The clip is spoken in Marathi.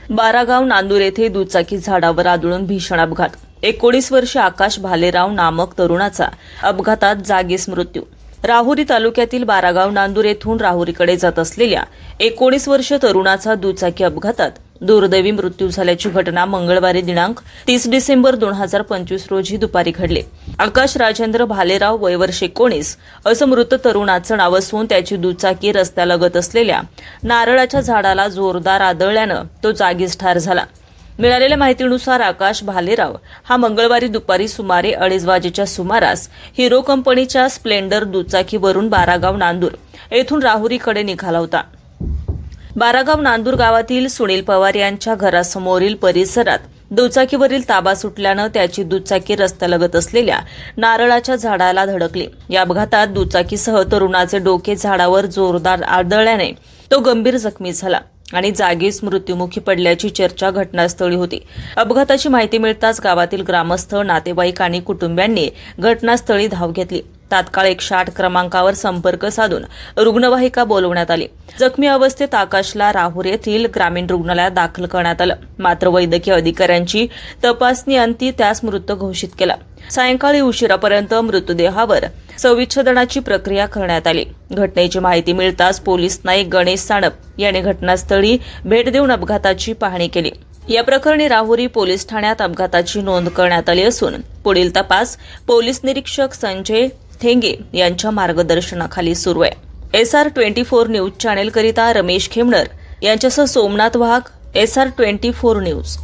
बारागाव नांदूर येथे दुचाकी झाडावर आदळून भीषण अपघात. 19 वर्षीय आकाश भालेराव नामक तरुणाचा अपघातात जागीच मृत्यू. राहुरी तालुक्यातील बारागाव नांदूर येथून राहुरीकडे जात असलेल्या 19 वर्षीय तरुणाचा दुचाकी अपघातात दुर्दैवी मृत्यू झाल्याची घटना मंगळवारी दिनांक 30 डिसेंबर 2025 रोजी दुपारी घडली. आकाश राजेंद्र भालेराव वय वर्ष 19 असं मृत तरुणाचं नाव असून त्याची दुचाकी रस्त्यालगत असलेल्या नारळाच्या झाडाला जोरदार आदळल्यानं तो जागीच ठार झाला. मिळालेल्या माहितीनुसार आकाश भालेराव हा मंगळवारी दुपारी सुमारे 2:30 वाजेच्या सुमारास हिरो कंपनीच्या स्प्लेंडर दुचाकीवरून बारागाव नांदूर येथून राहुरीकडे निघाला होता. बारागाव नांदूर गावातील सुनील पवार यांच्या घरासमोरील परिसरात दुचाकीवरील ताबा सुटल्यानं त्याची दुचाकी रस्त्यालगत असलेल्या नारळाच्या झाडाला धडकली. या अपघातात दुचाकीसह तरुणाचे डोके झाडावर जोरदार आदळल्याने तो गंभीर जखमी झाला आणि जागीच मृत्युमुखी पडल्याची चर्चा घटनास्थळी होती. अपघाताची माहिती मिळताच गावातील ग्रामस्थ, नातेवाईक आणि कुटुंबियांनी घटनास्थळी धाव घेतली. तात्काळ 108 क्रमांकावर संपर्क साधून रुग्णवाहिका बोलवण्यात आली. जखमी अवस्थेत आकाशला राहुरी येथील ग्रामीण रुग्णालयात दाखल करण्यात आलं. मात्र वैद्यकीय अधिकाऱ्यांची तपासणी अंती त्यास मृत घोषित केला. सायंकाळी उशिरापर्यंत मृतदेहावर शवविच्छेदनाची प्रक्रिया करण्यात आली. घटनेची माहिती मिळताच पोलीस नाईक गणेश सानप यांनी घटनास्थळी भेट देऊन अपघाताची पाहणी केली. या प्रकरणी राहुरी पोलीस ठाण्यात अपघाताची नोंद करण्यात आली असून पुढील तपास पोलीस निरीक्षक संजय थेंगे यांच्या मार्गदर्शनाखाली सुरू आहे. SR24 न्यूज चॅनेलकरिता रमेश खेमनर यांच्यासह सोमनाथ वाघ, SR24 न्यूज.